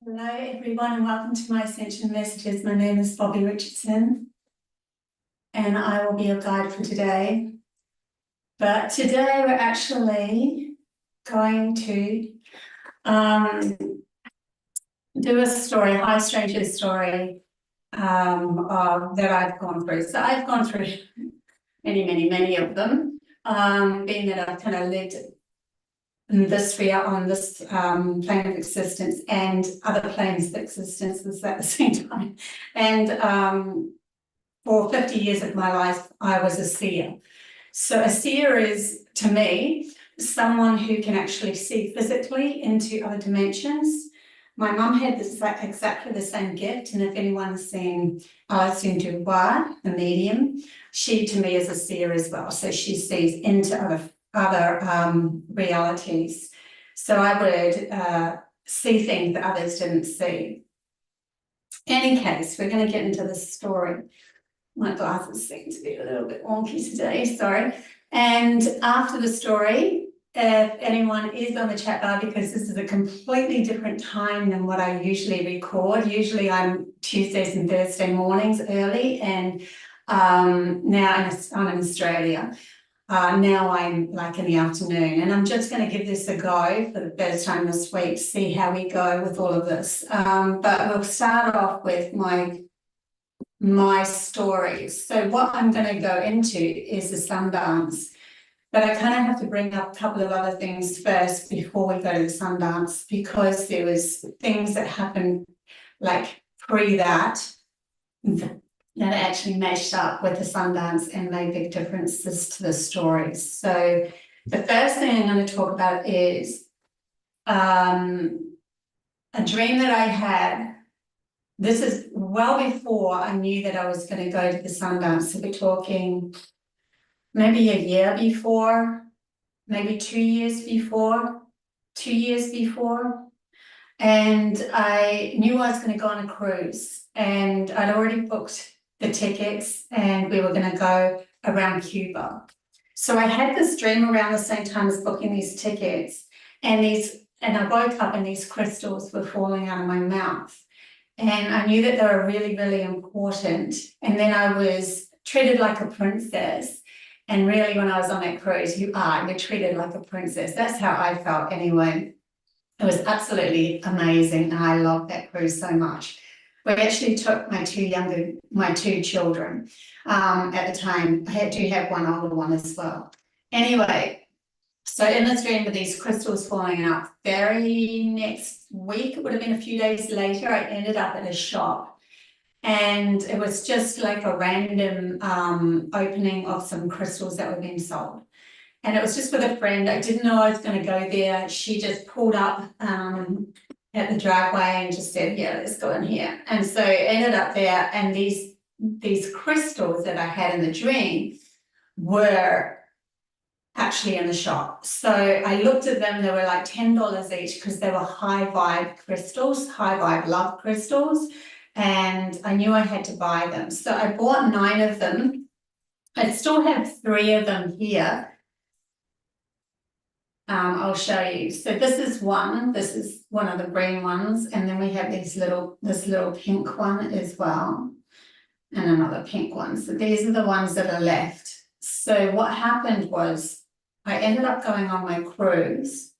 Hello everyone and welcome to my Ascension Messages. My name is Bobbie Richardson and I will be your guide for today. But today we're actually going to do a story, High Strangeness story that I've gone through. So I've gone through many of them, being that I've kind of lived in this sphere on this plane of existence and other planes of existence at the same time. And for 50 years of my life, I was a seer. So a seer is, to me, someone who can actually see physically into other dimensions. My mum had this exactly the same gift, and if anyone's seen Alison Dubois, the medium, she to me is a seer as well. So she sees into other realities. So I would see things that others didn't see. In any case, we're going to get into this story. My glasses seem to be a little bit wonky today, sorry. And after the story, if anyone is on the chat bar, because this is a completely different time than what I usually record. Usually I'm Tuesdays and Thursday mornings early, and now I'm in Australia. Now I'm like in the afternoon, and I'm just going to give this a go for the first time this week, see how we go with all of this. But we'll start off with my stories. So what I'm going to go into is the Sundance, but I kind of have to bring up a couple of other things first before we go to the Sundance, because there was things that happened like pre that actually matched up with the Sundance and made big differences to the stories. So the first thing I'm going to talk about is a dream that I had. This is well before I knew that I was going to go to the Sundance. So we're talking maybe a year before, maybe 2 years before, 2 years before. And I knew I was going to go on a cruise, and I'd already booked the tickets and we were going to go around Cuba. So I had this dream around the same time as booking these tickets, and I woke up and these crystals were falling out of my mouth. And I knew that they were really, really important. And then I was treated like a princess. And really, when I was on that cruise, you're treated like a princess. That's how I felt anyway. It was absolutely amazing. And I loved that cruise so much. We actually took my two children at the time. I do have one older one as well. Anyway, so in this dream with these crystals falling out, very next week, it would have been a few days later, I ended up at a shop. And it was just like a random opening of some crystals that were being sold. And it was just with a friend. I didn't know I was going to go there. She just pulled up at the driveway and just said, yeah, let's go in here. And so I ended up there, and these crystals that I had in the dream were actually in the shop. So I looked at them, they were like $10 each because they were high vibe crystals, high vibe love crystals. And I knew I had to buy them. So I bought 9 of them. I still have 3 of them here. I'll show you. So this is one of the green ones, and then we have this little pink one as well, and another pink one. So these are the ones that are left. So what happened was I ended up going on my cruise,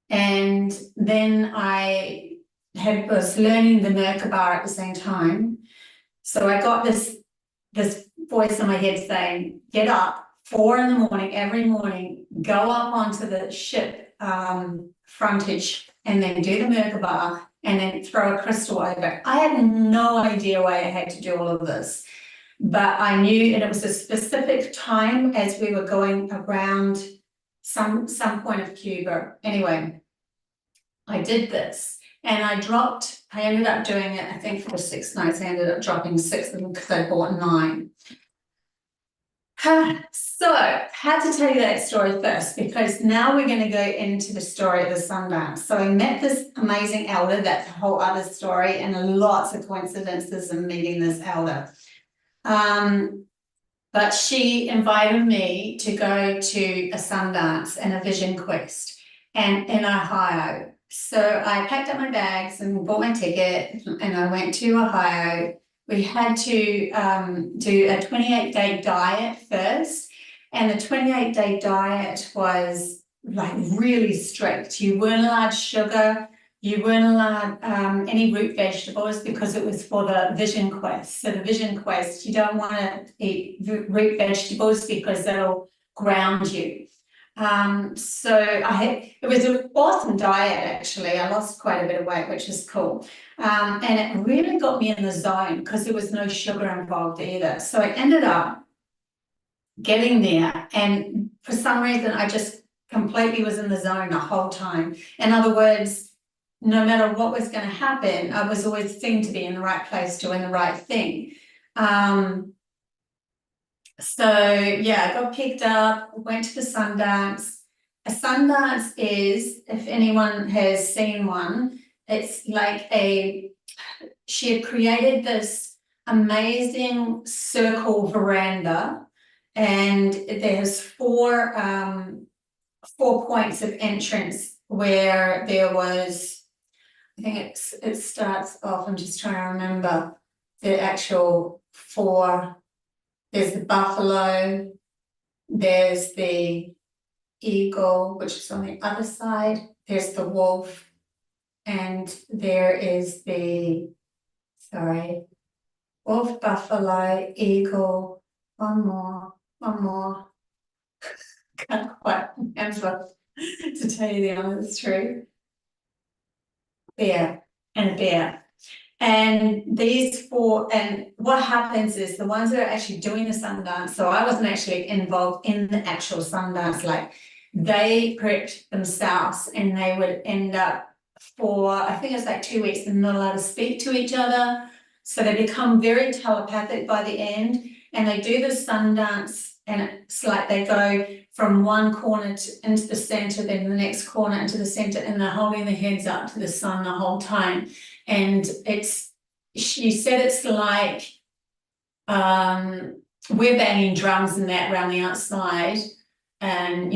and then I was learning the Merkaba at the same time. So I got this voice in my head saying, get up 4 in the morning, every morning, go up onto the ship frontage and then do the Merkaba and then throw a crystal over. I had no idea why I had to do all of this, but I knew, and it was a specific time as we were going around some point of Cuba. Anyway, I did this and I ended up doing it, I think for 6 nights. I ended up dropping 6 of them because I bought 9. So I had to tell you that story first, because now we're going to go into the story of the Sundance. So I met this amazing elder. That's a whole other story, and lots of coincidences in meeting this elder. But she invited me to go to a Sundance and a vision quest and in Ohio. So I packed up my bags and bought my ticket, and I went to Ohio. We had to do a 28-day diet first, and the 28-day diet was like really strict. You weren't allowed sugar, you weren't allowed any root vegetables because it was for the vision quest. So the vision quest, you don't want to eat root vegetables because that'll ground you. So it was an awesome diet actually. I lost quite a bit of weight, which is cool. And it really got me in the zone because there was no sugar involved either. So I ended up getting there, and for some reason I just completely was in the zone the whole time. In other words, no matter what was going to happen, I was always seemed to be in the right place doing the right thing. So yeah, I got picked up, went to the Sundance. A Sundance is, if anyone has seen one, it's like she had created this amazing circle veranda, and there's four points of entrance where there was, I think it starts off, I'm just trying to remember the actual four. There's the buffalo, there's the eagle, which is on the other side, there's the wolf, and there is the, wolf, buffalo, eagle, one more, can't quite remember, to tell you the honest truth. Bear, and a bear. And these four, and what happens is the ones that are actually doing the Sundance, so I wasn't actually involved in the actual Sundance, like they prepped themselves and they would end up for, I think it's like 2 weeks, they're not allowed to speak to each other. So they become very telepathic by the end, and they do the Sundance, and it's like they go from one corner into the center, then the next corner into the center, and they're holding their heads up to the sun the whole time. And she said it's like we're banging drums and that around the outside, and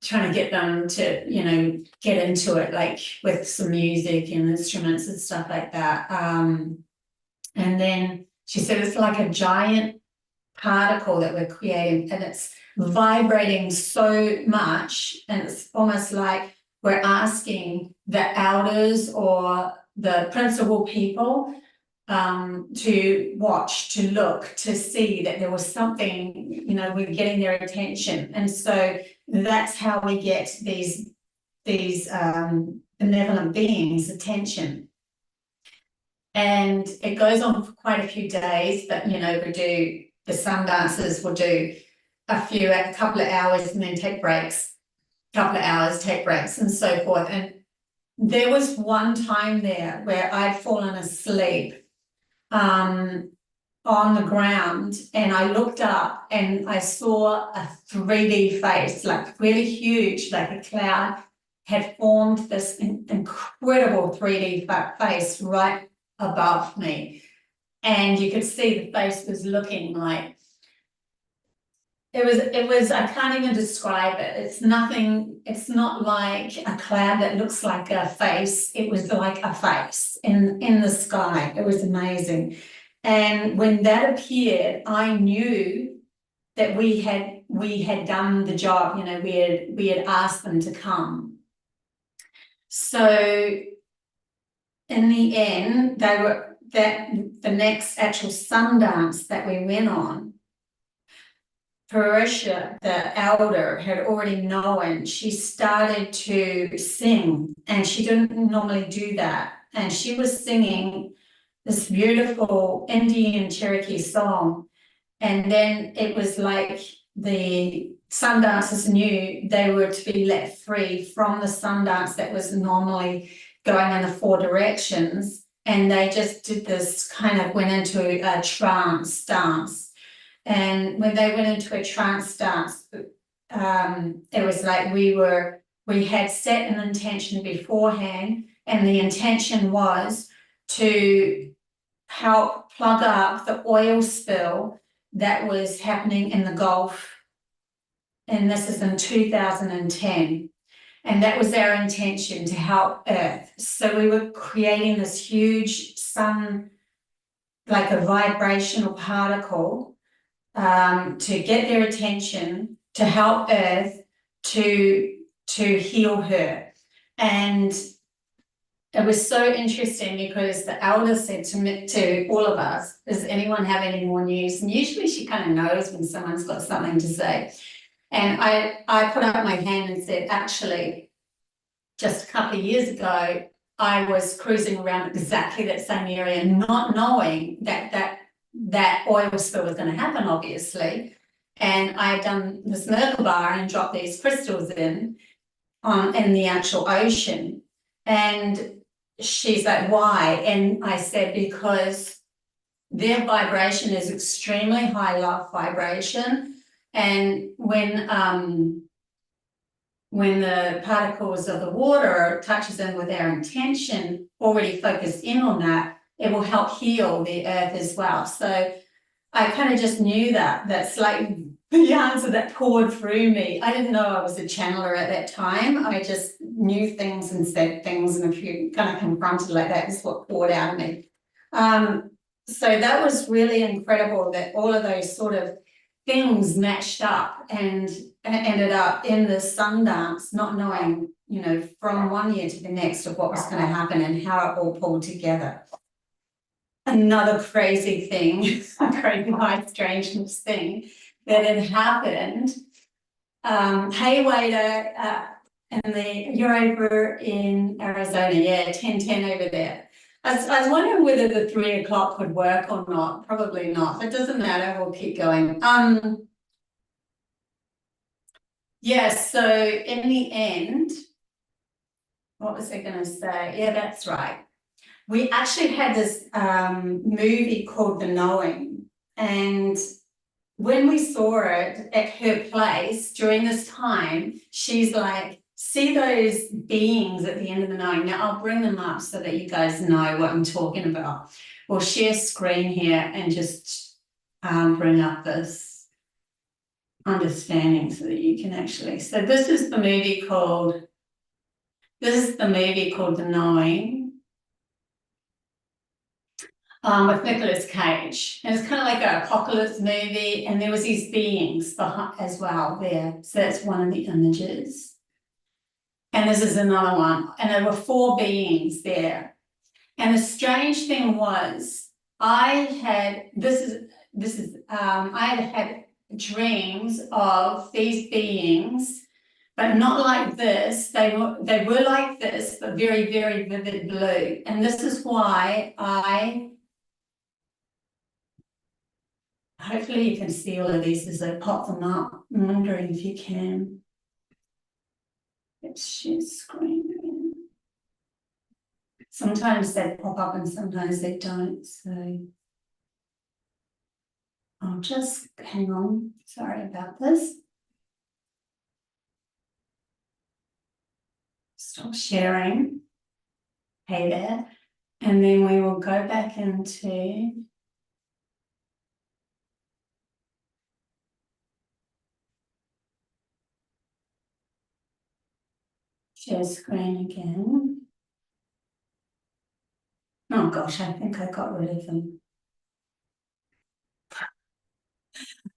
trying to get them to get into it, like with some music and instruments and stuff like that. And then she said it's like a giant particle that we're creating, and it's vibrating so much, and it's almost like we're asking the elders or the principal people to watch, to look, to see that there was something, we're getting their attention. And so that's how we get these benevolent beings' attention. And it goes on for quite a few days, but we do, the sun dancers will do a couple of hours and then take breaks, couple of hours, take breaks, and so forth. And there was one time there where I'd fallen asleep on the ground, and I looked up and I saw a 3D face, like really huge, like a cloud had formed this incredible 3D face right above me. And you could see the face was looking like, it was, I can't even describe it. It's nothing, it's not like a cloud that looks like a face. It was like a face in the sky. It was amazing. And when that appeared, I knew that we had done the job, we had asked them to come. So in the end, the next actual Sundance that we went on, Parisha, the elder, had already known. She started to sing, and she didn't normally do that. And she was singing this beautiful Indian Cherokee song. And then it was like the Sundancers knew they were to be let free from the Sundance that was normally going in the 4 directions. And they just did this, kind of went into a trance dance. And when they went into a trance dance, it was like we had set an intention beforehand, and the intention was to help plug up the oil spill that was happening in the Gulf. And this is in 2010. And that was our intention, to help Earth. So we were creating this huge sun, like a vibrational particle, to get their attention, to help Earth to heal her. And it was so interesting because the elder said to all of us, does anyone have any more news? And usually she kind of knows when someone's got something to say. And I put up my hand and said, actually, just a couple of years ago, I was cruising around exactly that same area, not knowing that oil spill was going to happen, obviously. And I had done this Merkaba and dropped these crystals in the actual ocean. And she's like, why? And I said, because their vibration is extremely high love vibration. And when the particles of the water touches in with our intention, already focused in on that, it will help heal the earth as well. So I kind of just knew that's like the answer that poured through me. I didn't know I was a channeler at that time. I just knew things and said things, and if you kind of confronted like that, is what poured out of me. So that was really incredible that all of those sort of things matched up and ended up in the Sundance, not knowing, from one year to the next of what was going to happen and how it all pulled together. Another crazy thing, a crazy high strangeness thing that had happened. Hey, waiter, you're over in Arizona, yeah, 1010 over there. I was wondering whether the 3 o'clock would work or not. Probably not. It doesn't matter. We'll keep going. Yes. So in the end, what was I going to say? Yeah, that's right. We actually had this movie called The Knowing, and when we saw it at her place during this time, she's like, see those beings at the end of the knowing. Now I'll bring them up so that you guys know what I'm talking about. We'll share screen here and just bring up this understanding so that you can actually. So this is the movie called The Knowing. With Nicolas Cage. And it's kind of like an apocalypse movie, and there was these beings behind as well there. So that's one of the images. And this is another one. And there were 4 beings there. And the strange thing was, I had had dreams of these beings, but not like this. They were like this, but very, very vivid blue. And this is why hopefully you can see all of these as I pop them up. I'm wondering if you can. Let's share screen. Sometimes they pop up and sometimes they don't. So I'll just hang on. Sorry about this. Stop sharing. Hey there. And then we will go back into share screen again. Oh gosh, I think I got rid of them.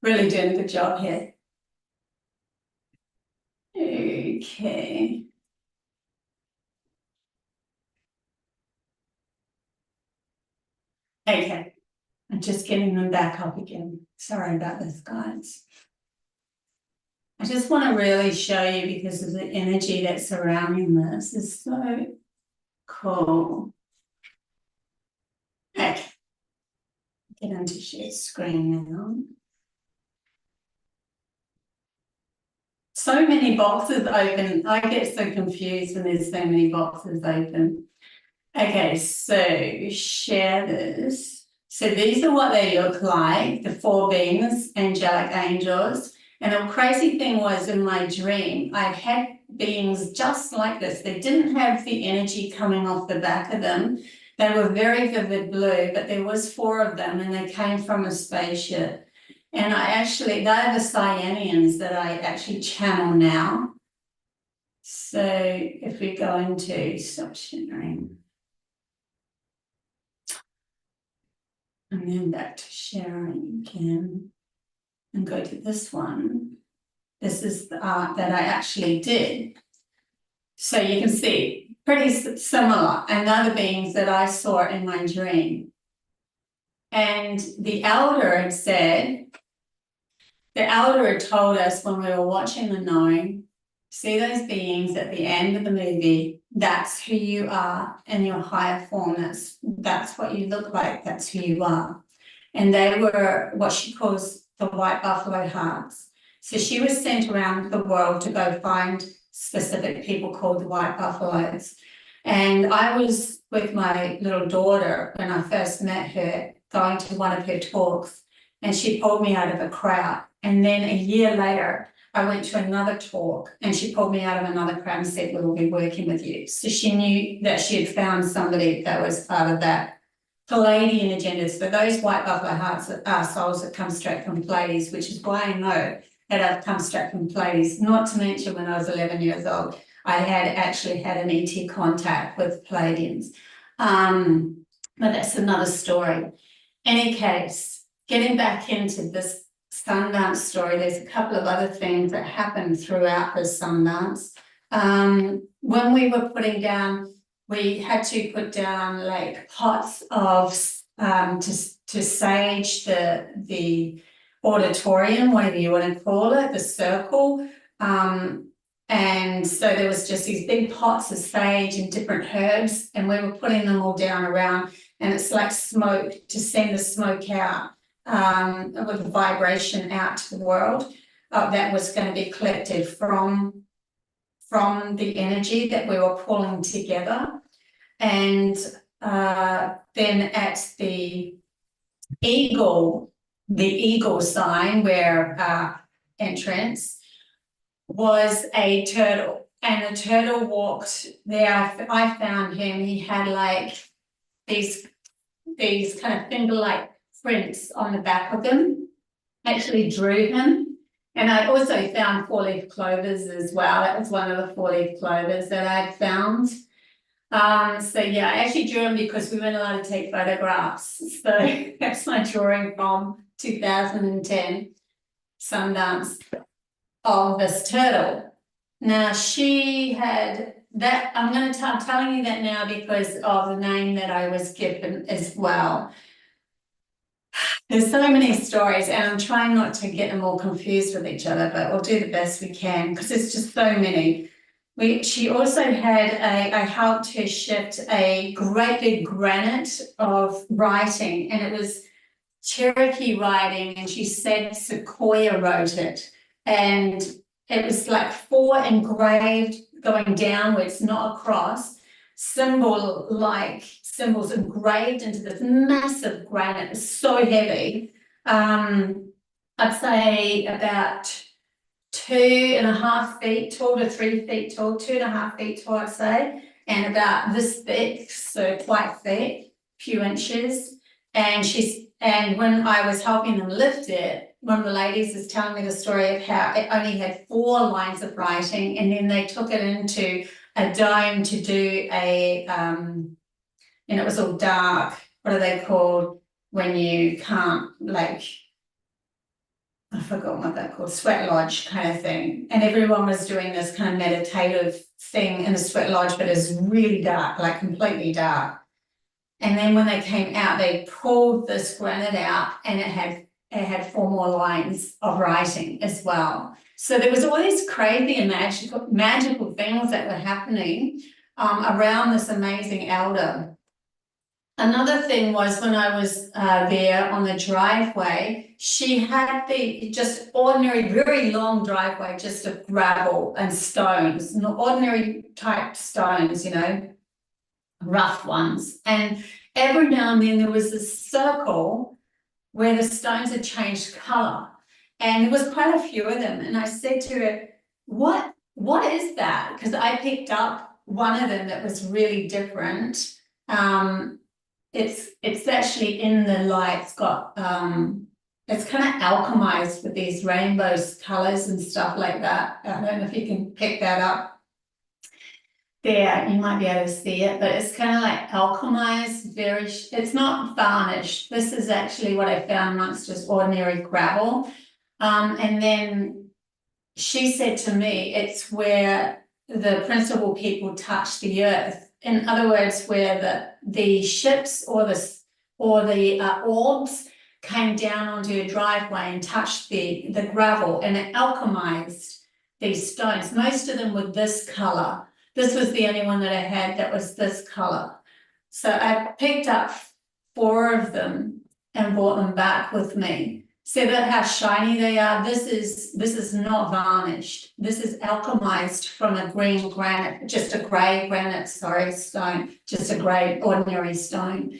Really doing a good job here. Okay. Okay. I'm just getting them back up again. Sorry about this, guys. I just want to really show you because of the energy that's surrounding this. It's so cool. Okay. Get into share screen now. So many boxes open. I get so confused when there's so many boxes open. Okay, so share this. So these are what they look like, the 4 beings, angelic angels. And the crazy thing was, in my dream, I had beings just like this. They didn't have the energy coming off the back of them. They were very vivid blue, but there was 4 of them, and they came from a spaceship. And they're the Cyanians that I actually channel now. So if we go into stop sharing, and then back to sharing again, and go to this one. This is the art that I actually did. So you can see, pretty similar, and other beings that I saw in my dream. And the elder had said, the elder had told us when we were watching the knowing, see those beings at the end of the movie, that's who you are in your higher form, that's what you look like, that's who you are. And they were what she calls the white buffalo hearts. So she was sent around the world to go find specific people called the white buffaloes. And I was with my little daughter when I first met her, going to one of her talks, and she pulled me out of a crowd. And then a year later, I went to another talk and she pulled me out of another crowd and said, we will be working with you. So she knew that she had found somebody that was part of that Palladian agendas. But those white buffalo hearts are souls that come straight from Pleiades, which is why I know that I've come straight from Pleiades. Not to mention when I was 11 years old, I had actually had an ET contact with Palladians. But that's another story. Any case, getting back into this Sundance story, there's a couple of other things that happened throughout the Sundance. When we were putting down, we had to put down like pots of to sage the auditorium, whatever you want to call it, the circle. And so there was just these big pots of sage and different herbs, and we were putting them all down around, and it's like smoke to send the smoke out. With a vibration out to the world that was going to be collected from the energy that we were pulling together. And then at the eagle sign where entrance was a turtle, and the turtle walked there. I found him. He had like these kind of finger-like prints on the back of him, actually drew him. And I also found 4-leaf clovers as well. That was one of the 4-leaf clovers that I'd found. So yeah, I actually drew him because we weren't allowed to take photographs. So that's my drawing from 2010 Sundance of this turtle. Now she had that, I'm telling you that now because of the name that I was given as well. There's so many stories, and I'm trying not to get them all confused with each other, but we'll do the best we can because it's just so many. She also had I helped her shift a great big granite of writing, and it was Cherokee writing, and she said Sequoia wrote it, and it was like 4 engraved going downwards, not across, symbols engraved into this massive granite. It's so heavy. I'd say about 2.5 feet tall to 3 feet tall, 2.5 feet tall, I'd say, and about this thick, so quite thick, few inches. And when I was helping them lift it, one of the ladies is telling me the story of how it only had 4 lines of writing, and then they took it into a dome to do a and it was all dark. What are they called when you can't, like, I forgot what they're called, sweat lodge kind of thing. And everyone was doing this kind of meditative thing in the sweat lodge, but it was really dark, like completely dark. And then when they came out, they pulled this granite out, and it had 4 more lines of writing as well. So there was all these crazy and magical things that were happening around this amazing elder. Another thing was when I was there on the driveway, she had the just ordinary, very long driveway, just of gravel and stones, ordinary type stones, you know, rough ones. And every now and then there was this circle where the stones had changed color, and there was quite a few of them. And I said to her, what is that? Because I picked up one of them that was really different. It's actually in the light. It's got it's kind of alchemized with these rainbow colors and stuff like that. I don't know if you can pick that up. there, you might be able to see it, but it's kind of like alchemized, it's not varnished. This is actually what I found amongst just ordinary gravel. And then she said to me, it's where the principal people touch the earth. In other words, where the ships or the orbs came down onto a driveway and touched the gravel, and it alchemized these stones. Most of them were this color. This was the only one that I had that was this color. So I picked up 4 of them and brought them back with me. See that how shiny they are? This is not varnished. This is alchemized from a green granite, just a grey granite, stone, just a grey ordinary stone.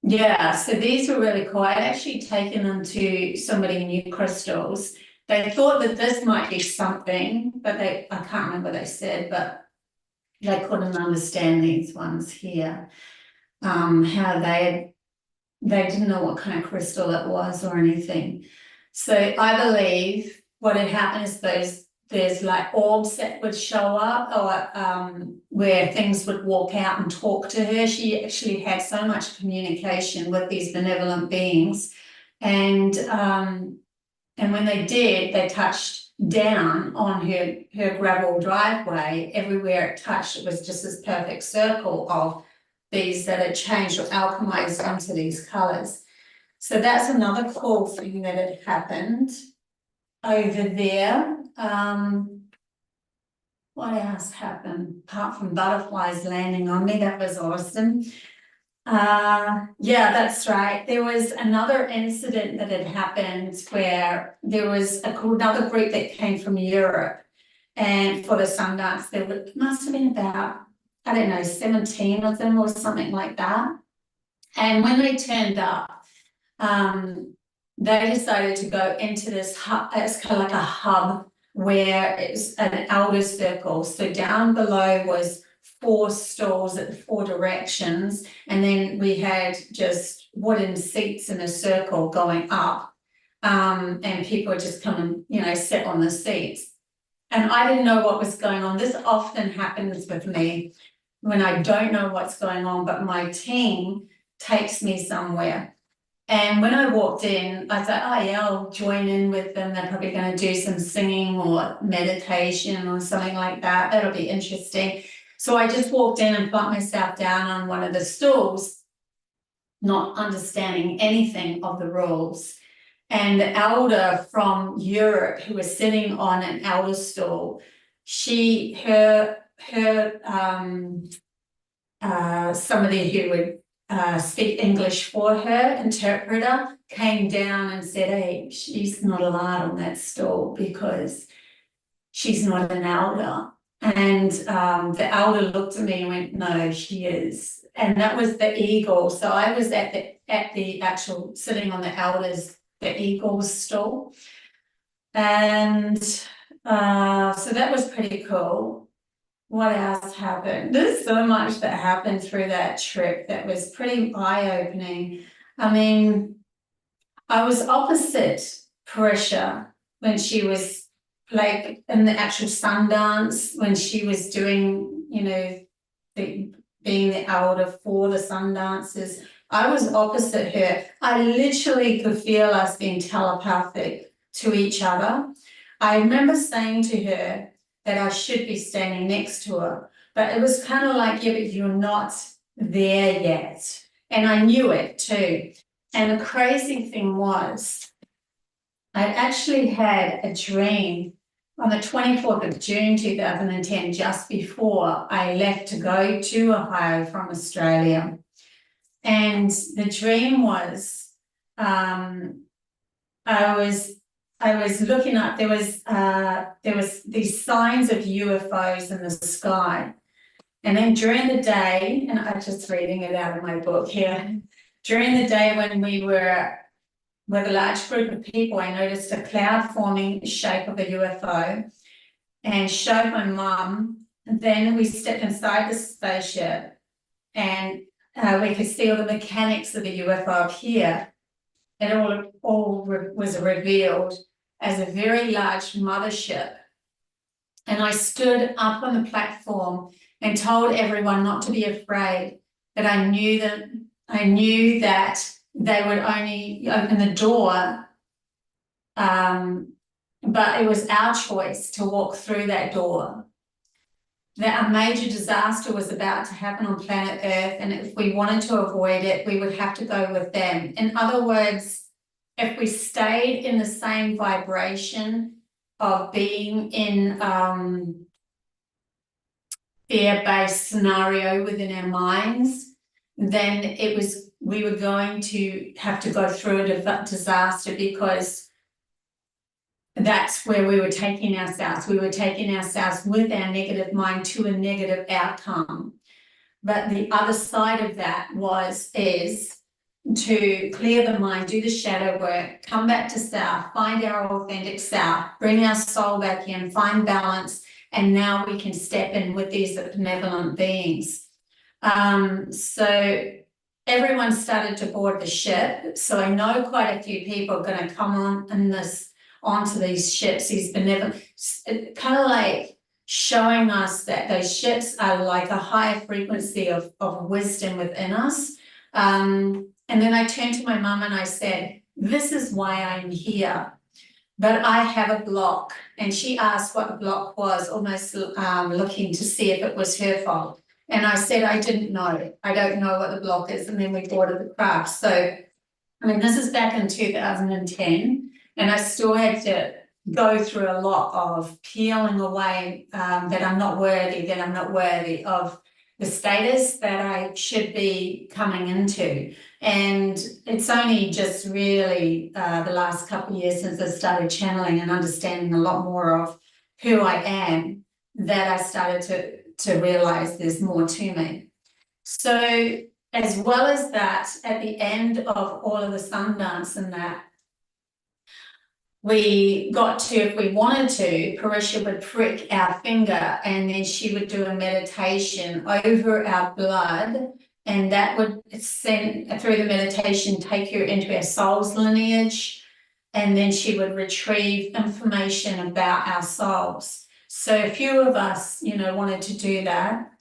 Yeah, so these were really cool. I'd actually taken them to somebody new crystals. They thought that this might be something, but I can't remember what they said, but they couldn't understand these ones here. How they didn't know what kind of crystal it was or anything. So I believe what had happened is there's like orbs that would show up, or where things would walk out and talk to her. She actually had so much communication with these benevolent beings, and when they did, they touched down on her gravel driveway. Everywhere it touched, it was just this perfect circle of these that had changed or alchemized into these colors. So that's another cool thing that had happened over there. What else happened apart from butterflies landing on me? That was awesome. Yeah, that's right. There was another incident that had happened where there was another group that came from Europe, and for the Sundance, must have been about, I don't know, 17 of them or something like that. And when they turned up, they decided to go into this hub. It's kind of like a hub where it's an elder circle. So down below was 4 stalls at 4 directions, and then we had just wooden seats in a circle going up, and people would just come and sit on the seats. And I didn't know what was going on. This often happens with me when I don't know what's going on, but my team takes me somewhere. And when I walked in, I thought, oh yeah, I'll join in with them. They're probably going to do some singing or meditation or something like that. That'll be interesting. So I just walked in and plunked myself down on one of the stools, not understanding anything of the rules. And the elder from Europe who was sitting on an elder stool, somebody who would speak English for her, interpreter, came down and said, hey, she's not allowed on that stool because she's not an elder. And the elder looked at me and went, no, she is. And that was the eagle. So I was at the actual sitting on the the eagle's stool. And so that was pretty cool. What else happened? There's so much that happened through that trip that was pretty eye-opening. I mean, I was opposite Parisha when she was like in the actual Sundance, when she was doing, being the elder for the Sundances. I was opposite her. I literally could feel us being telepathic to each other. I remember saying to her that I should be standing next to her, but it was kind of like, yeah, but you're not there yet. And I knew it too. And the crazy thing was, I actually had a dream on the 24th of June 2010, just before I left to go to Ohio from Australia. And the dream was, I was looking up, there was these signs of UFOs in the sky. And then during the day, and I'm just reading it out of my book here, during the day when we were with a large group of people, I noticed a cloud forming shape of a UFO and showed my mum. And then we stepped inside the spaceship and we could see all the mechanics of the UFO appear. It all was revealed as a very large mothership And I stood up on the platform and told everyone not to be afraid, that I knew that they would only open the door, but it was our choice to walk through that door. That a major disaster was about to happen on planet Earth, and if we wanted to avoid it, we would have to go with them. In other words, if we stayed in the same vibration of being in fear-based scenario within our minds, then we were going to have to go through a disaster, because that's where we were taking ourselves. We were taking ourselves with our negative mind to a negative outcome. But the other side of that is to clear the mind, do the shadow work, come back to self, find our authentic self, bring our soul back in, find balance, and now we can step in with these benevolent beings. So everyone started to board the ship. So I know quite a few people are going to come onto these ships, these benevolent, kind of like showing us that those ships are like a higher frequency of wisdom within us. And then I turned to my mum and I said, this is why I'm here, but I have a block. And she asked what the block was, almost looking to see if it was her fault. And I said, I didn't know. I don't know what the block is. And then we boarded the craft. So, I mean, this is back in 2010, and I still had to go through a lot of peeling away that I'm not worthy of the status that I should be coming into. And it's only just really the last couple of years since I started channeling and understanding a lot more of who I am, that I started to realize there's more to me. So as well as that, at the end of all of the Sundance and that, we got to, if we wanted to, Parisha would prick our finger and then she would do a meditation over our blood, and that would send, through the meditation, take you into our soul's lineage, and then she would retrieve information about our souls. So a few of us, wanted to do that,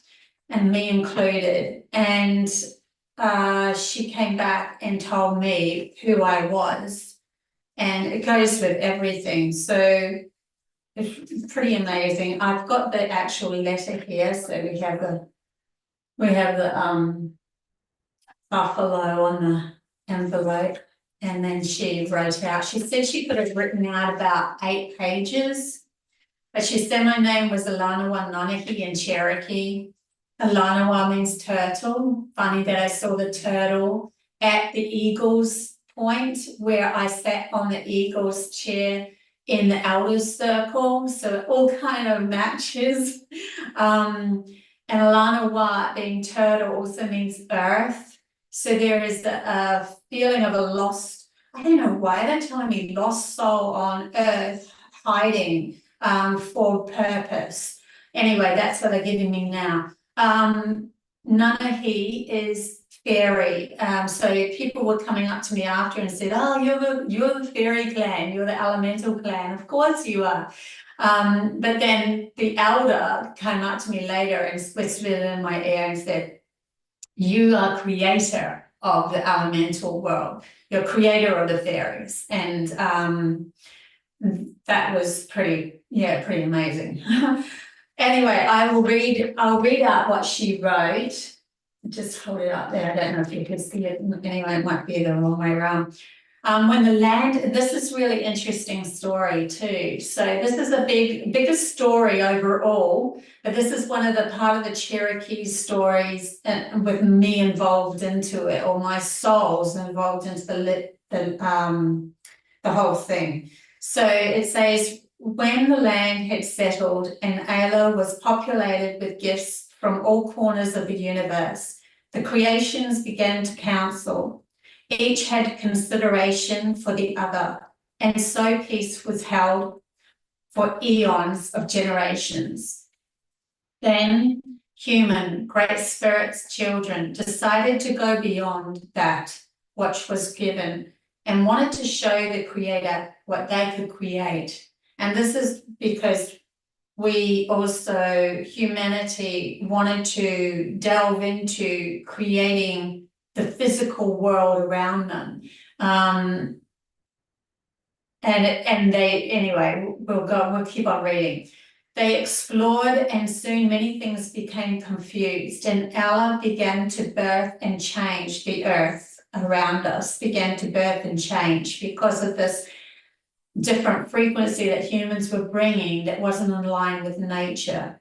and me included, and she came back and told me who I was. And it goes with everything. So it's pretty amazing. I've got the actual letter here. So we have the buffalo on the envelope. And then she wrote out, she said she could have written out about 8 pages. But she said my name was Alanawa Nonaki in Cherokee. Alanawa means turtle. Funny that I saw the turtle at the eagle's point where I sat on the eagle's chair in the elders circle, so it all kind of matches. And Alanawa being turtle also means earth, so there is a feeling of a lost, I don't know why they're telling me lost soul on earth hiding for purpose. Anyway, that's what they're giving me now. Nanahi is fairy. So people were coming up to me after and said, oh, you're the fairy clan, you're the elemental clan. Of course you are. But then the elder came up to me later and whispered in my ear and said, you are creator of the elemental world. You're creator of the fairies. And that was pretty amazing. Anyway, I'll read out what she wrote. Just hold it up there. I don't know if you can see it. Anyway, it might be the wrong way around. When the land, this is really interesting story too. So this is a bigger story overall, but this is one of the part of the Cherokee stories with me involved into it, or my soul's involved into the whole thing. So it says, when the land had settled and Ayla was populated with gifts from all corners of the universe, the creations began to counsel. Each had consideration for the other, and so peace was held for eons of generations. Then human, great spirits, children decided to go beyond that which was given and wanted to show the Creator what they could create. And this is because we also, humanity wanted to delve into creating the physical world around them. And they, anyway, we'll keep on reading. They explored, and soon many things became confused, and Allah began to birth and change. The earth around us began to birth and change because of this different frequency that humans were bringing that wasn't in line with nature.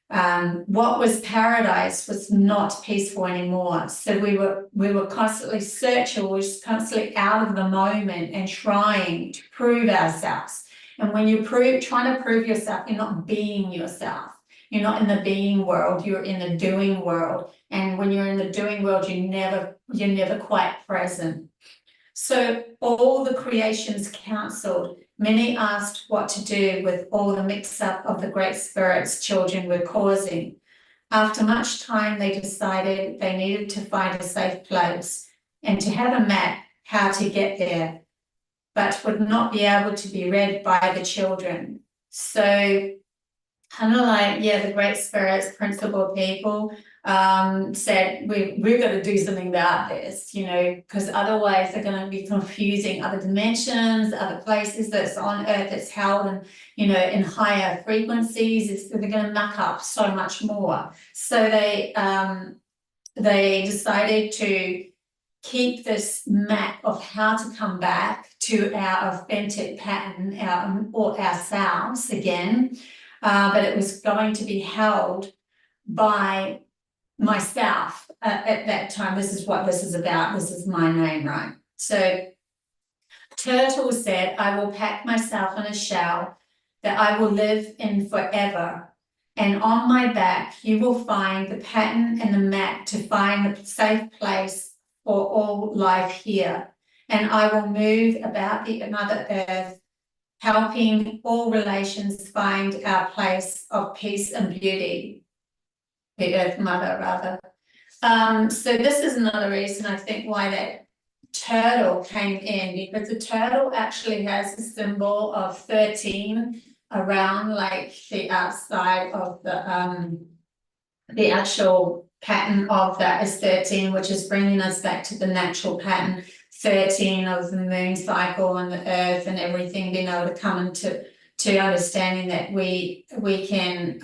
What was paradise was not peaceful anymore. So we were constantly searching, we were constantly out of the moment and trying to prove ourselves. And when you're trying to prove yourself, you're not being yourself. You're not in the being world, you're in the doing world. And when you're in the doing world, you're never quite present. So all the creations counseled. Many asked what to do with all the mix-up of the Great Spirit's children were causing. After much time, they decided they needed to find a safe place and to have a map how to get there, but would not be able to be read by the children. So kind of like, yeah, the Great Spirit's principal people said, we've got to do something about this, you know, because otherwise they're going to be confusing other dimensions, other places that's on Earth that's held in, you know, in higher frequencies. They're going to muck up so much more. So they decided to keep this map of how to come back to our authentic pattern, or ourselves again, but it was going to be held by myself at that time. This is what this is about. This is my name, right? So Turtle said, I will pack myself in a shell that I will live in forever. And on my back, you will find the pattern and the map to find the safe place for all life here. And I will move about the Mother Earth, helping all relations find our place of peace and beauty. The Earth Mother, rather. So this is another reason I think why that turtle came in, because the turtle actually has a symbol of 13 around, like the outside of the actual pattern of that is 13, which is bringing us back to the natural pattern 13 of the moon cycle and the earth and everything, being able to come into understanding that we can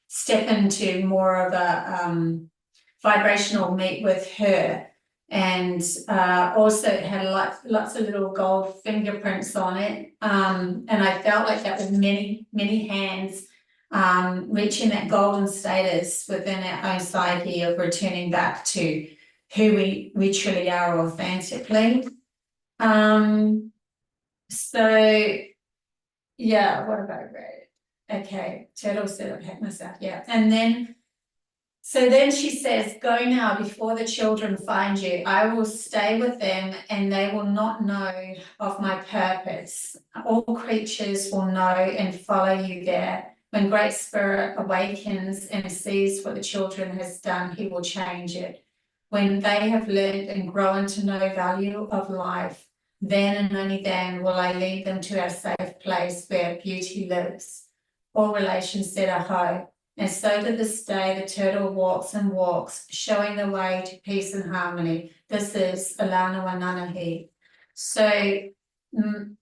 step into more of a vibrational meet with her. And also it had lots of little gold fingerprints on it. And I felt like that was many, many hands reaching that golden status within our own psyche of returning back to who we truly are authentically. So yeah, what about Ray? Okay, Turtle said I've hacked myself, yeah. And then, so then she says, go now before the children find you. I will stay with them and they will not know of my purpose. All creatures will know and follow you there. When Great Spirit awakens and sees what the children has done, he will change it. When they have learned and grown to know value of life, then and only then will I lead them to a safe place where beauty lives. All relations said aho, and so to this day the turtle walks and walks, showing the way to peace and harmony. This is Alana Wananahi. So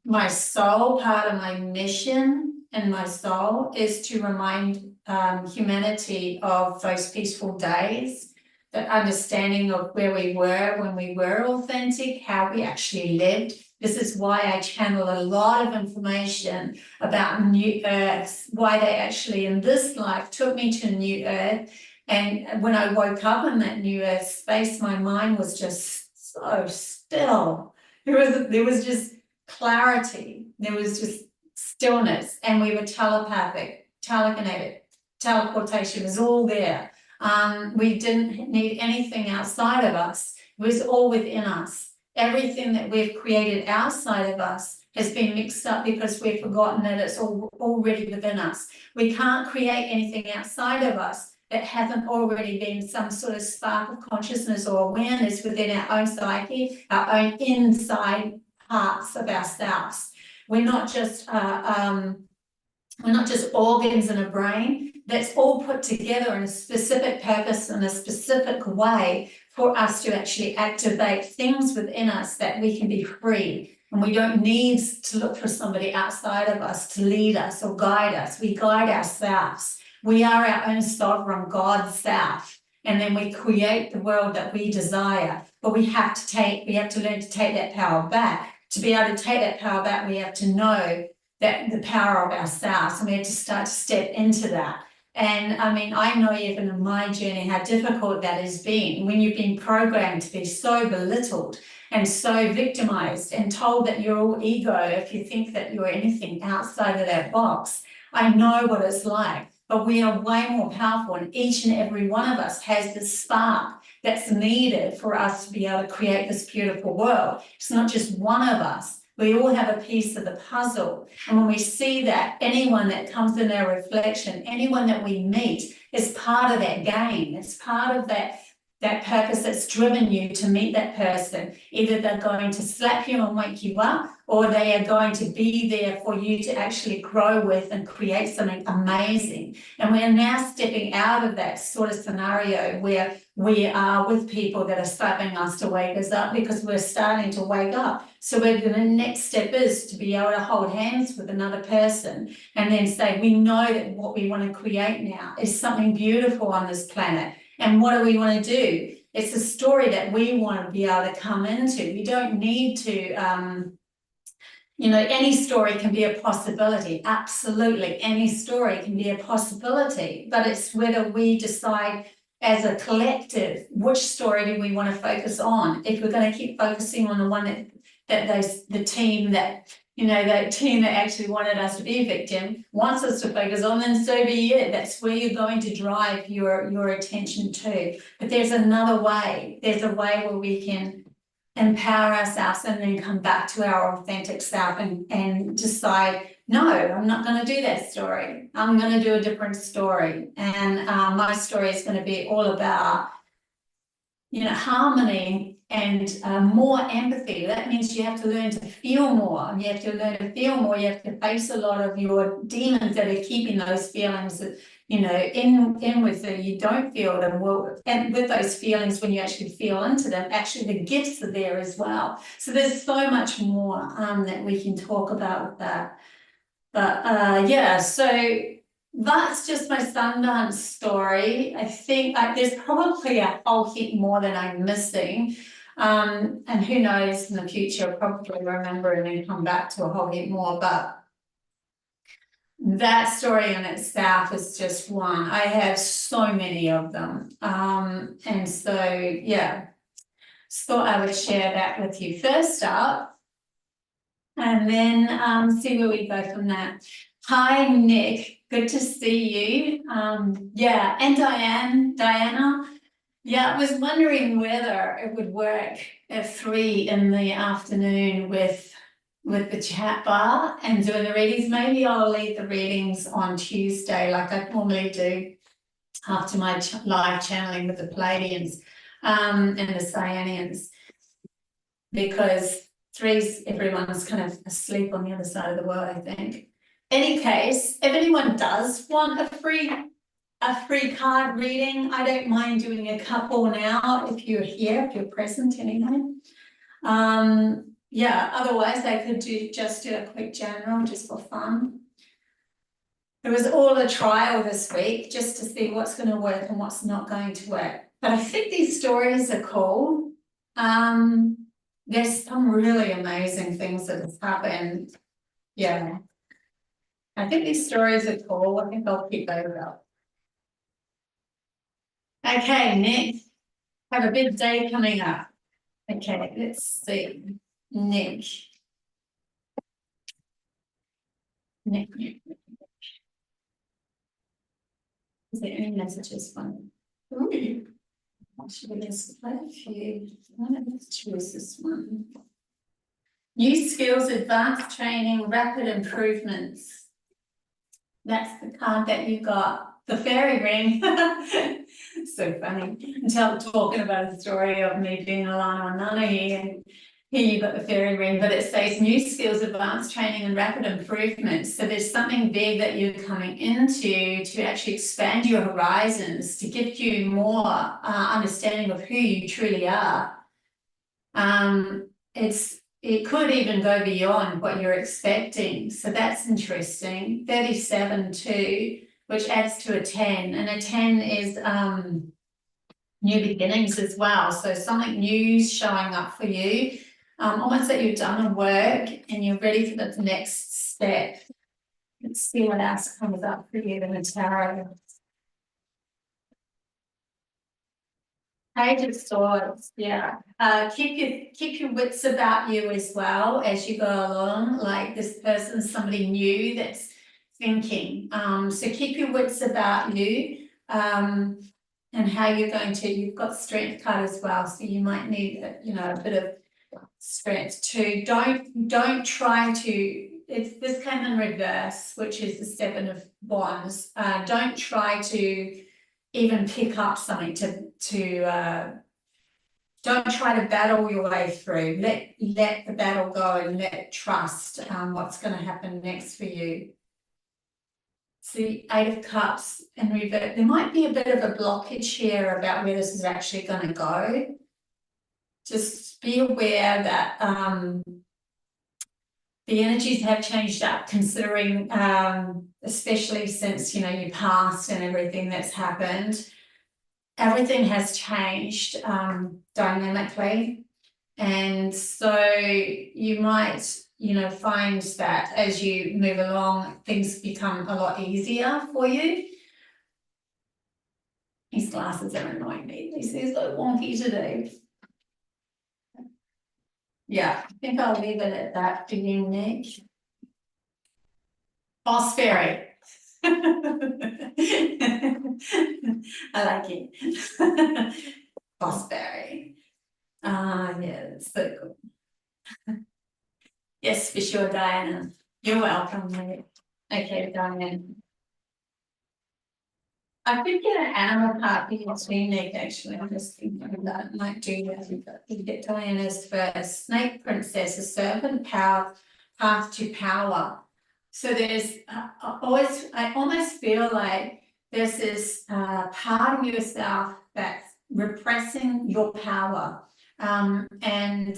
my soul, part of my mission in my soul is to remind humanity of those peaceful days, the understanding of where we were when we were authentic, how we actually lived. This is why I channel a lot of information about New Earth, why they actually in this life took me to New Earth. And when I woke up in that New Earth space, my mind was just so still. There was just clarity. There was just stillness. And we were telepathic, telekinetic, teleportation was all there. We didn't need anything outside of us. It was all within us. Everything that we've created outside of us has been mixed up because we've forgotten that it's already within us. We can't create anything outside of us that hasn't already been some sort of spark of consciousness or awareness within our own psyche, our own inside parts of ourselves. We're not just We're not just organs in a brain. That's all put together in a specific purpose in a specific way for us to actually activate things within us that we can be free. And we don't need to look for somebody outside of us to lead us or guide us. We guide ourselves. We are our own sovereign God self. And then we create the world that we desire. But we have to learn to take that power back. To be able to take that power back, we have to know that the power of ourselves, and we have to start to step into that. And I mean, I know even in my journey how difficult that has been when you've been programmed to be so belittled and so victimized and told that you're all ego if you think that you're anything outside of that box. I know what it's like, but we are way more powerful, and each and every one of us has this spark that's needed for us to be able to create this beautiful world. It's not just one of us. We all have a piece of the puzzle. And when we see that, anyone that comes in our reflection, anyone that we meet is part of that game. It's part of that purpose that's driven you to meet that person. Either they're going to slap you and wake you up, or they are going to be there for you to actually grow with and create something amazing. And we're now stepping out of that sort of scenario where we are with people that are slapping us to wake us up, because we're starting to wake up. So the next step is to be able to hold hands with another person and then say, we know that what we want to create now is something beautiful on this planet. And what do we want to do? It's a story that we want to be able to come into. We don't need to, any story can be a possibility. Absolutely. Any story can be a possibility, but it's whether we decide as a collective, which story do we want to focus on? If we're going to keep focusing on the one the team that actually wanted us to be a victim wants us to focus on, then so be it. That's where you're going to drive your attention to. But there's another way. There's a way where we can empower ourselves and then come back to our authentic self and decide, no, I'm not going to do that story. I'm going to do a different story. And my story is going to be all about, harmony and more empathy. That means you have to learn to feel more. You have to learn to feel more. You have to face a lot of your demons that are keeping those feelings, in with you. You don't feel them well, and with those feelings, when you actually feel into them, actually the gifts are there as well. So there's so much more that we can talk about with that. But so that's just my Sundance story. I think there's probably a whole heap more that I'm missing. And who knows, in the future, I'll probably remember and then come back to a whole heap more. But that story in itself is just one. I have so many of them. And so, just thought I would share that with you first up. And then see where we go from that. Hi, Nick. Good to see you. And Diana. Yeah, I was wondering whether it would work at 3 in the afternoon with the chat bar and doing the readings. Maybe I'll leave the readings on Tuesday, like I normally do after my live channeling with the Palladians and the Cyanians, because 3's everyone's kind of asleep on the other side of the world, I think. Any case, if anyone does want a free card reading, I don't mind doing a couple now if you're here, if you're present anyway. Otherwise I could just do a quick general just for fun. It was all a trial this week just to see what's going to work and what's not going to work. But I think these stories are cool. There's some really amazing things that have happened. Yeah. I think these stories are cool. I think I'll keep those up. Okay, Nick, have a big day coming up. Okay, let's see. Nick. Is there any messages from you? Actually, there's quite a few. Let's choose this one. New skills, advanced training, rapid improvements. That's the card that you got. The fairy ring. So funny. Until talking about a story of me being Alana and Nana here. Here you've got the fairy ring, but it says new skills, advanced training and rapid improvement. So there's something big that you're coming into to actually expand your horizons, to give you more understanding of who you truly are. It could even go beyond what you're expecting. So that's interesting. 37 too, which adds to a 10. And a 10 is new beginnings as well. So something new's showing up for you. Almost that you've done the work and you're ready for the next step. Let's see what else comes up for you in the tarot. Page of Swords, yeah. Keep your wits about you as well as you go along. Like this person's somebody new that's thinking. So keep your wits about you. And how you're going to. You've got strength card as well, so you might need a bit of strength too. Don't try to. This came in reverse, which is the 7 of Wands. Don't try to even pick up something don't try to battle your way through. Let the battle go and let trust what's going to happen next for you. See, 8 of Cups and revert. There might be a bit of a blockage here about where this is actually going to go. Just be aware that the energies have changed up, considering, especially since, you passed and everything that's happened. Everything has changed dynamically. And so you might, find that as you move along, things become a lot easier for you. These glasses are annoying me. These are so wonky today. Yeah, I think I'll leave it at that for you, Nick. Boss fairy. I like it. Boss fairy. Yeah, it's so cool. Yes, for sure, Diana. You're welcome, mate. Okay, Diana. I could get an animal card for you too, Nick, actually. I'm just thinking of that. I might do that. You get Diana's first. Snake Princess, a serpent path to power. So there's I almost feel like there's this part of yourself that's repressing your power. And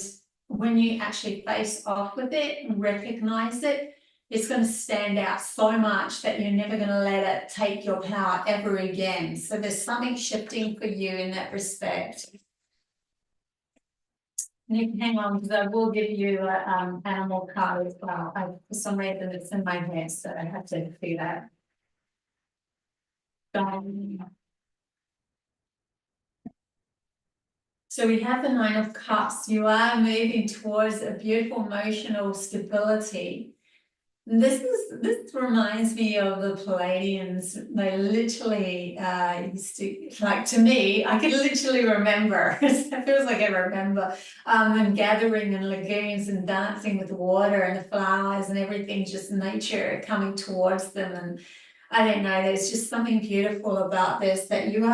when you actually face off with it and recognize it, it's going to stand out so much that you're never going to let it take your power ever again. So there's something shifting for you in that respect. Nick, hang on, because I will give you an animal card as well. For some reason, it's in my head, so I have to do that. So we have the 9 of Cups. You are moving towards a beautiful emotional stability. This reminds me of the Palladians. They literally used to, like, to me, I could literally remember, it feels like I remember them gathering in lagoons and dancing with the water and the flowers and everything, just nature coming towards them. And I don't know, there's just something beautiful about this, that you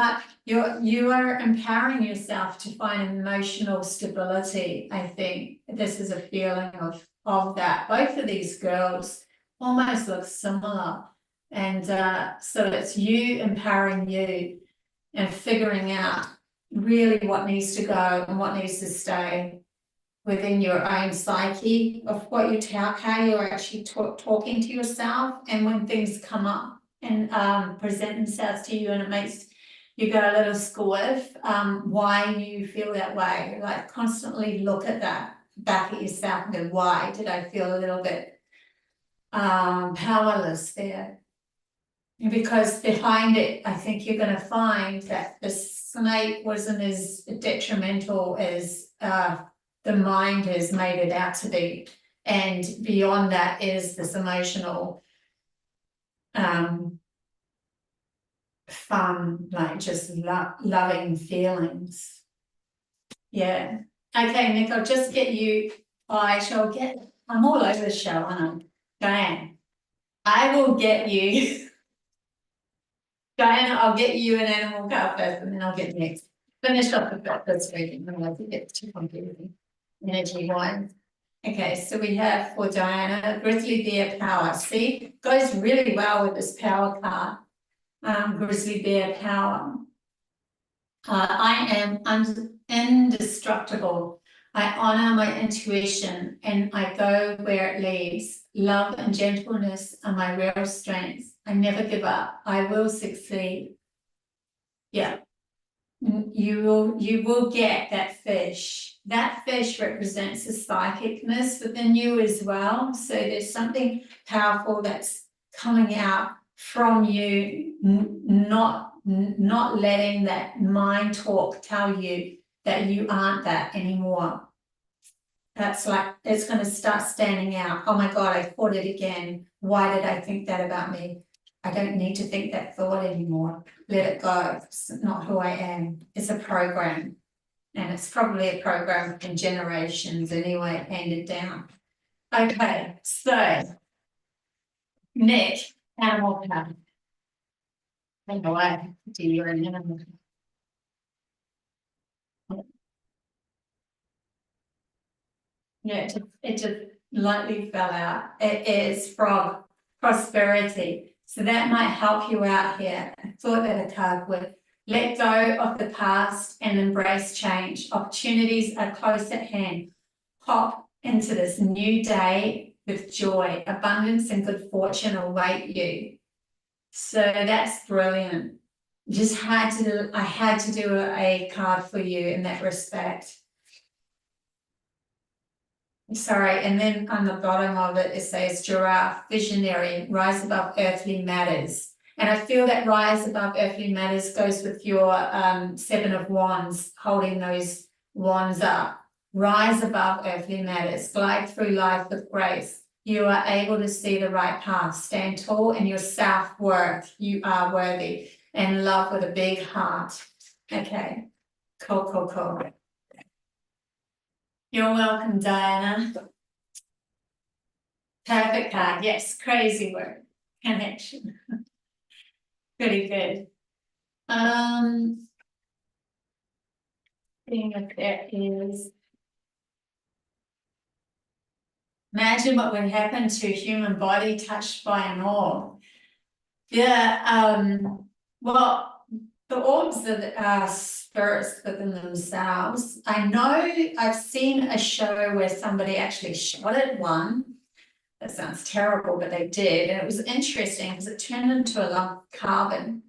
are empowering yourself to find emotional stability. I think this is a feeling of that. Both of these girls almost look similar. And so it's you empowering you and figuring out really what needs to go and what needs to stay within your own psyche of what you how you're actually talking to yourself. And when things come up and present themselves to you and it makes you go a little squiff, why you feel that way. Like, constantly look at that back at yourself and go, why did I feel a little bit powerless there? Because behind it, I think you're going to find that the snake wasn't as detrimental as the mind has made it out to be. And beyond that is this emotional fun, like just loving feelings. Yeah. Okay, Nick, I'll just get you. I'm all over the show, aren't I? Diane, I will get you. Diana, I'll get you an animal card first, and then I'll get Nick. Finish off the first reading, otherwise it gets too confusing. energy-wise. Okay, so we have for Diana, Grizzly Bear Power. See, goes really well with this power card. Grizzly Bear Power. I am indestructible. I honor my intuition and I go where it leads. Love and gentleness are my real strengths. I never give up. I will succeed. Yeah. You will get that fish. That fish represents the psychicness within you as well. So there's something powerful that's coming out from you, not letting that mind talk tell you that you aren't that anymore. That's like, it's going to start standing out. Oh my God, I thought it again. Why did I think that about me? I don't need to think that thought anymore. Let it go. It's not who I am. It's a program. And it's probably a program in generations anyway, handed down. Okay, so Nick, animal power. Anyway, do you an animal? Yeah, it just lightly fell out. It is from prosperity. So that might help you out here. I thought that a card would. Let go of the past and embrace change. Opportunities are close at hand. Hop into this new day with joy. Abundance and good fortune await you. So that's brilliant. I had to do a card for you in that respect. Sorry, and then on the bottom of it, it says giraffe, visionary, rise above earthly matters. And I feel that rise above earthly matters goes with your 7 of wands, holding those wands up. Rise above earthly matters, glide through life with grace. You are able to see the right path, stand tall in your self-worth. You are worthy and love with a big heart. Okay, cool. You're welcome, Diana. Perfect card. Yes, crazy word. Connection. Pretty good. Seeing if there is. Imagine what would happen to a human body touched by an orb. Yeah, well, the orbs are spirits within themselves. I know I've seen a show where somebody actually shot at one. That sounds terrible, but they did. And it was interesting because it turned into a lump of carbon.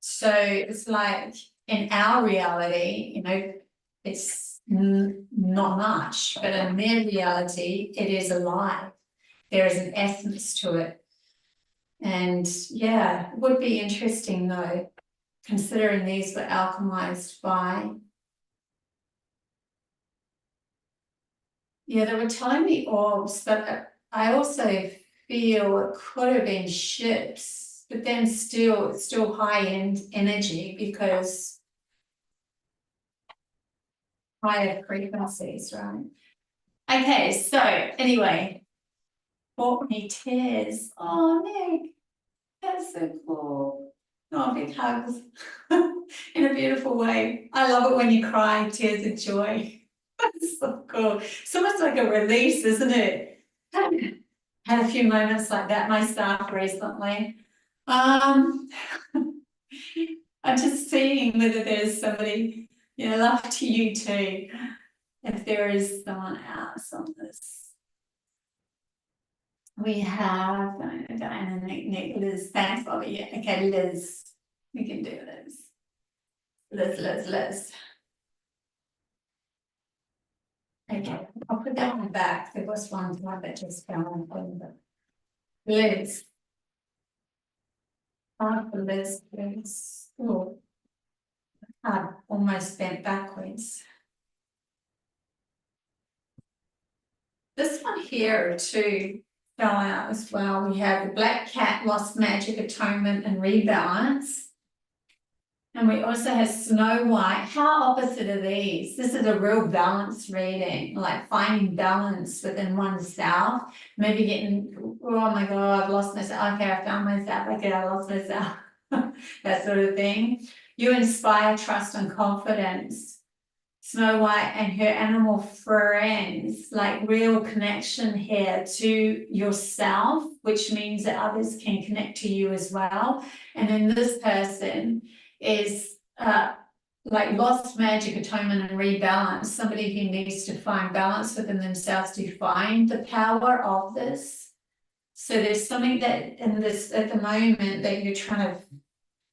So it's like in our reality, you know, it's not much, but in their reality, it is alive. There is an essence to it. And yeah, it would be interesting though, considering these were alchemized by. Yeah, they were telling me orbs, but I also feel it could have been ships, but then still high-end energy because higher frequencies, right? Okay, so anyway, brought me tears. Oh, Nick, that's so cool. Oh, big hugs in a beautiful way. I love it when you cry tears of joy. That's so cool. It's almost like a release, isn't it? Had a few moments like that myself recently. I'm just seeing whether there's somebody, you know, love to you too. If there is someone else on this. We have Diana, Nick, Liz. Thanks, Bobby. Yeah, okay, Liz. We can do this. Liz. Okay, I'll put that one back. There was one that just fell on the Liz. Liz, please. Oh, I almost bent backwards. This one here too fell out as well. We have the Black Cat, Lost Magic, Atonement, and Rebalance. And we also have Snow White. How opposite are these? This is a real balance reading, like finding balance within oneself. Maybe getting, oh my God, I've lost myself. Okay, I found myself. Okay, I lost myself. That sort of thing. You inspire trust and confidence. Snow White and her animal friends, like real connection here to yourself, which means that others can connect to you as well. And then this person is like lost magic, atonement, and rebalance, somebody who needs to find balance within themselves to find the power of this. So there's something that in this at the moment that you're trying to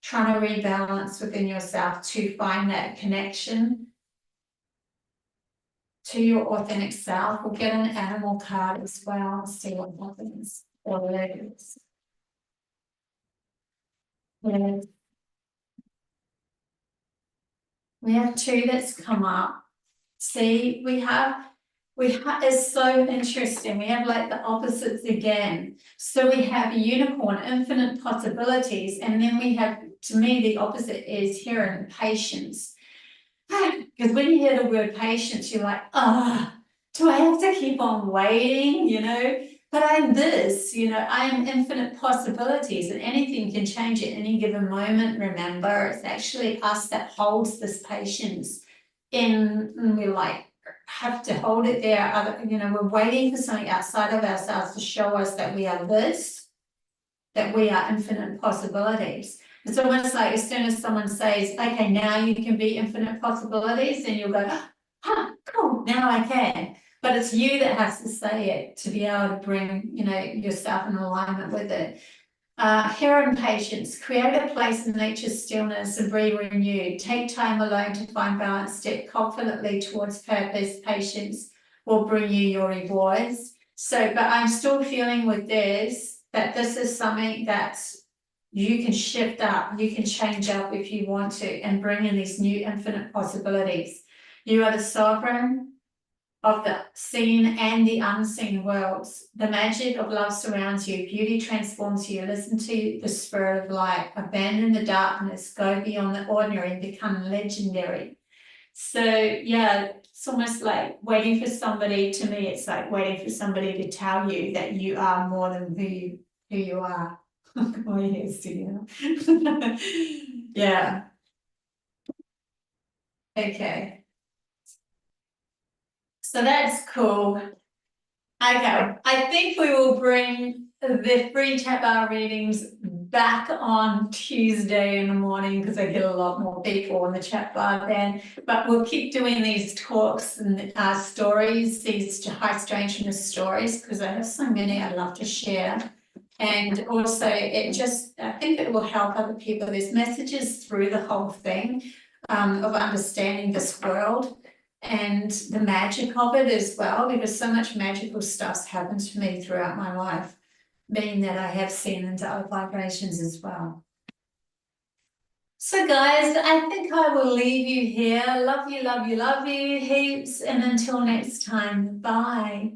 rebalance within yourself to find that connection to your authentic self. We'll get an animal card as well and see what happens. Yeah. We have two that's come up. See, we have, it's so interesting. We have like the opposites again. So we have a unicorn, infinite possibilities. And then we have, to me, the opposite is here in patience. Because when you hear the word patience, you're like, do I have to keep on waiting, you know? But I'm this, you know, I am infinite possibilities and anything can change at any given moment. Remember, it's actually us that holds this patience and we like have to hold it there. You know, we're waiting for something outside of ourselves to show us that we are this, that we are infinite possibilities. It's almost like as soon as someone says, okay, now you can be infinite possibilities, then you'll go, cool, now I can. But it's you that has to say it to be able to bring, you know, yourself in alignment with it. Here in patience, create a place in nature's stillness and be renewed. Take time alone to find balance. Step confidently towards purpose. Patience will bring you your rewards. So, but I'm still feeling with this, that this is something that you can shift up, you can change up if you want to, and bring in these new infinite possibilities. You are the sovereign of the seen and the unseen worlds. The magic of love surrounds you. Beauty transforms you. Listen to the spirit of light. Abandon the darkness. Go beyond the ordinary and become legendary. So yeah, it's almost like waiting for somebody. To me, it's like waiting for somebody to tell you that you are more than who you are. Oh yes, yeah. Yeah. Okay. So that's cool. Okay, I think we will bring the free chat bar readings back on Tuesday in the morning because I get a lot more people in the chat bar then. But we'll keep doing these talks and stories, these high strangeness stories, because I have so many I'd love to share. And also, I think it will help other people. There's messages through the whole thing of understanding this world and the magic of it as well, because so much magical stuff's happened to me throughout my life, being that I have seen into other vibrations as well. So guys, I think I will leave you here. Love you, love you, love you heaps. And until next time, bye.